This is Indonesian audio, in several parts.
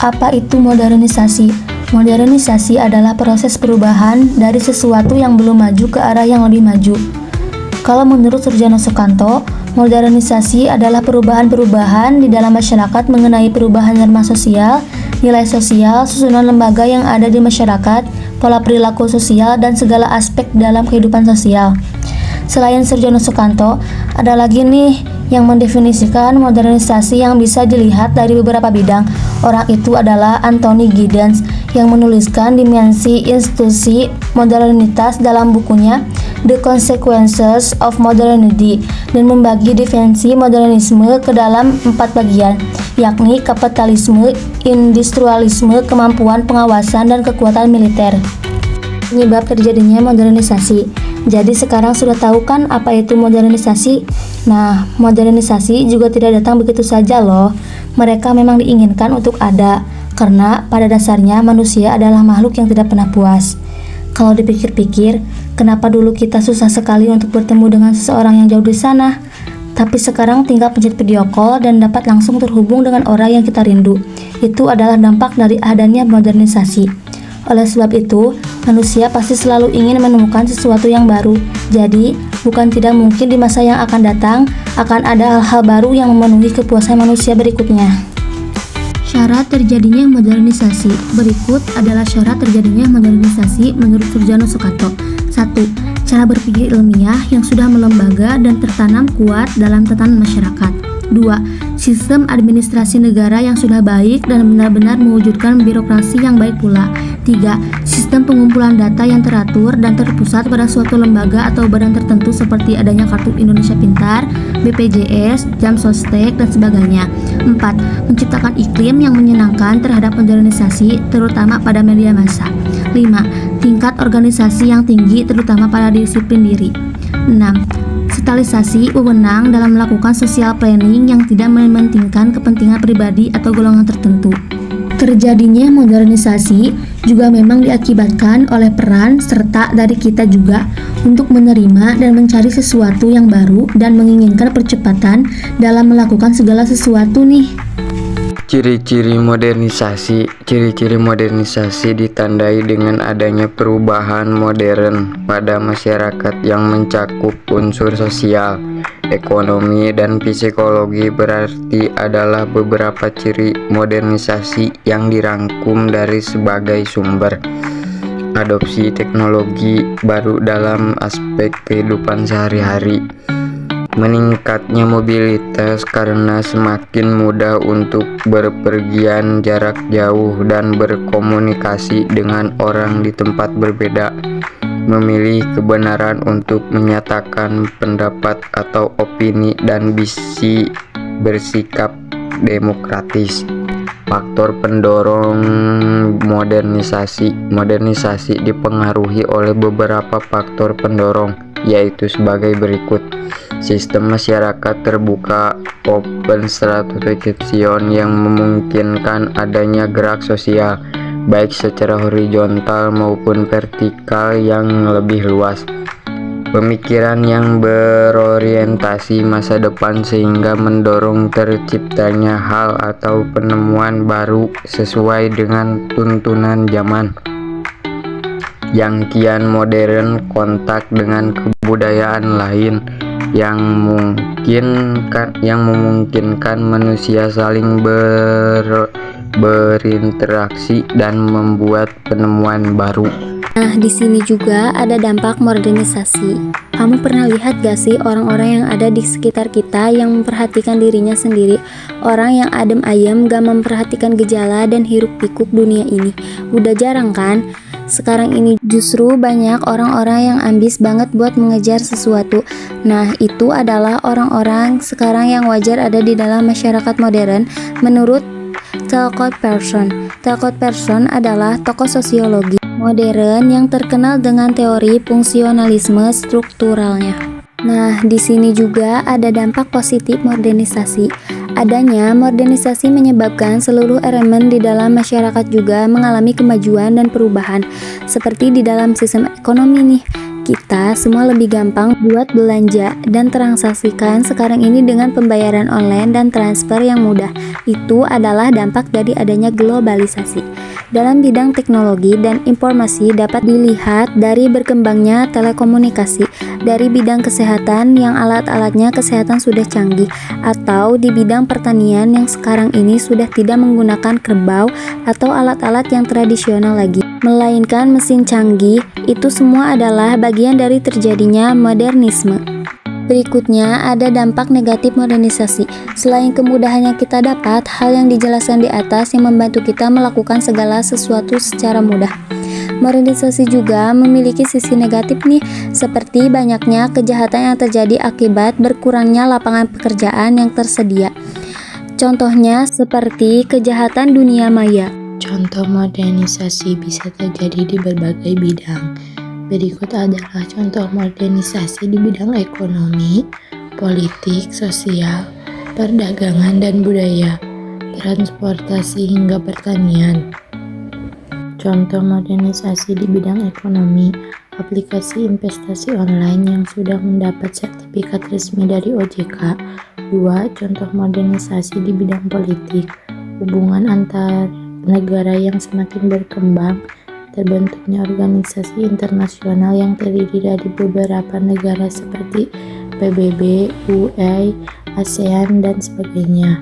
Apa itu modernisasi? Modernisasi adalah proses perubahan dari sesuatu yang belum maju ke arah yang lebih maju. Kalau menurut Surjono Sukanto, modernisasi adalah perubahan-perubahan di dalam masyarakat mengenai perubahan norma sosial, nilai sosial, susunan lembaga yang ada di masyarakat, pola perilaku sosial, dan segala aspek dalam kehidupan sosial. Selain Surjono Sukanto, ada lagi nih yang mendefinisikan modernisasi yang bisa dilihat dari beberapa bidang. Orang itu adalah Anthony Giddens yang menuliskan dimensi institusi modernitas dalam bukunya The Consequences of Modernity dan membagi definisi modernisme ke dalam 4 bagian, yakni kapitalisme, industrialisme, kemampuan pengawasan, dan kekuatan militer. Penyebab terjadinya modernisasi. Jadi sekarang sudah tahu kan apa itu modernisasi? Nah, modernisasi juga tidak datang begitu saja loh. Mereka memang diinginkan untuk ada, karena pada dasarnya manusia adalah makhluk yang tidak pernah puas. Kalau dipikir-pikir, kenapa dulu kita susah sekali untuk bertemu dengan seseorang yang jauh di sana? Tapi sekarang tinggal pencet video call dan dapat langsung terhubung dengan orang yang kita rindu. Itu adalah dampak dari adanya modernisasi. Oleh sebab itu, manusia pasti selalu ingin menemukan sesuatu yang baru. Jadi, bukan tidak mungkin di masa yang akan datang, akan ada hal-hal baru yang memenuhi kepuasan manusia berikutnya. Syarat terjadinya modernisasi. Berikut adalah syarat terjadinya modernisasi menurut Surjono Sukanto. 1. Cara berpikir ilmiah yang sudah melembaga dan tertanam kuat dalam tatanan masyarakat. 2. Sistem administrasi negara yang sudah baik dan benar-benar mewujudkan birokrasi yang baik pula. 3. Sistem pengumpulan data yang teratur dan terpusat pada suatu lembaga atau badan tertentu seperti adanya Kartu Indonesia Pintar, BPJS, Jam Sostek, dan sebagainya. 4. Menciptakan iklim yang menyenangkan terhadap modernisasi, terutama pada media massa. 5. Tingkat organisasi yang tinggi, terutama pada disiplin diri. 6. Sentralisasi wewenang dalam melakukan social planning yang tidak mementingkan kepentingan pribadi atau golongan tertentu. Terjadinya modernisasi juga memang diakibatkan oleh peran serta dari kita juga untuk menerima dan mencari sesuatu yang baru dan menginginkan percepatan dalam melakukan segala sesuatu nih. Ciri-ciri modernisasi ditandai dengan adanya perubahan modern pada masyarakat yang mencakup unsur sosial, ekonomi, dan psikologi. Berarti adalah beberapa ciri modernisasi yang dirangkum dari sebagai sumber. Adopsi teknologi baru dalam aspek kehidupan sehari-hari. Meningkatnya mobilitas karena semakin mudah untuk berpergian jarak jauh dan berkomunikasi dengan orang di tempat berbeda. Memilih kebenaran untuk menyatakan pendapat atau opini dan bersikap demokratis. Faktor pendorong modernisasi. Modernisasi dipengaruhi oleh beberapa faktor pendorong, yaitu sebagai berikut. Sistem masyarakat terbuka open stratification yang memungkinkan adanya gerak sosial, baik secara horizontal maupun vertikal yang lebih luas. Pemikiran yang berorientasi masa depan sehingga mendorong terciptanya hal atau penemuan baru sesuai dengan tuntunan zaman yang kian modern, kontak dengan kebudayaan lain yang memungkinkan manusia saling berinteraksi dan membuat penemuan baru. Nah, di sini juga ada dampak modernisasi. Kamu pernah lihat gak sih orang-orang yang ada di sekitar kita yang memperhatikan dirinya sendiri? Orang yang adem ayem gak memperhatikan gejala dan hiruk pikuk dunia ini. Udah jarang kan? Sekarang ini justru banyak orang-orang yang ambis banget buat mengejar sesuatu. Nah, itu adalah orang-orang sekarang yang wajar ada di dalam masyarakat modern menurut Talcott Persson. Talcott Persson adalah tokoh sosiologi modern yang terkenal dengan teori fungsionalisme strukturalnya. Nah, di sini juga ada dampak positif modernisasi. Adanya modernisasi menyebabkan seluruh elemen di dalam masyarakat juga mengalami kemajuan dan perubahan. Seperti di dalam sistem ekonomi nih, kita semua lebih gampang buat belanja dan transaksikan sekarang ini dengan pembayaran online dan transfer yang mudah. Itu adalah dampak dari adanya globalisasi. Dalam bidang teknologi dan informasi dapat dilihat dari berkembangnya telekomunikasi, dari bidang kesehatan yang alat-alatnya kesehatan sudah canggih, atau di bidang pertanian yang sekarang ini sudah tidak menggunakan kerbau atau alat-alat yang tradisional lagi, melainkan mesin canggih. Itu semua adalah bagian dari terjadinya modernisme. Berikutnya ada dampak negatif modernisasi. Selain kemudahan yang kita dapat, hal yang dijelaskan di atas yang membantu kita melakukan segala sesuatu secara mudah. Modernisasi juga memiliki sisi negatif nih, seperti banyaknya kejahatan yang terjadi akibat berkurangnya lapangan pekerjaan yang tersedia. Contohnya seperti kejahatan dunia maya. Contoh modernisasi bisa terjadi di berbagai bidang. Berikut adalah contoh modernisasi di bidang ekonomi, politik, sosial, perdagangan dan budaya, transportasi hingga pertanian. Contoh modernisasi di bidang ekonomi, aplikasi investasi online yang sudah mendapat sertifikat resmi dari OJK. 2. Contoh modernisasi di bidang politik, hubungan antar negara yang semakin berkembang, terbentuknya organisasi internasional yang terdiri dari beberapa negara seperti PBB, UE, ASEAN, dan sebagainya.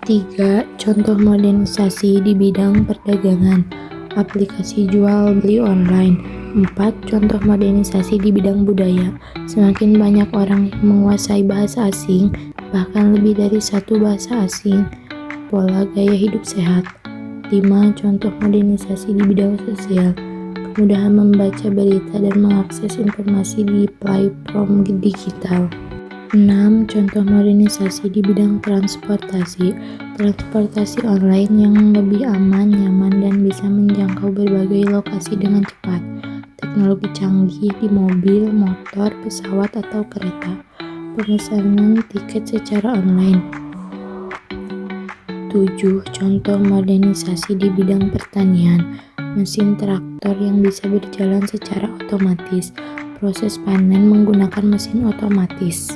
3. Contoh modernisasi di bidang perdagangan, aplikasi jual beli online. 4. Contoh modernisasi di bidang budaya, semakin banyak orang yang menguasai bahasa asing, bahkan lebih dari satu bahasa asing. Pola gaya hidup sehat. 5. Contoh modernisasi di bidang sosial, kemudahan membaca berita dan mengakses informasi di platform digital. 6. Contoh modernisasi di bidang transportasi, transportasi online yang lebih aman, nyaman, dan bisa menjangkau berbagai lokasi dengan cepat. Teknologi canggih di mobil, motor, pesawat, atau kereta. Pemesanan tiket secara online. 7. Contoh modernisasi di bidang pertanian, mesin traktor yang bisa berjalan secara otomatis, proses panen menggunakan mesin otomatis.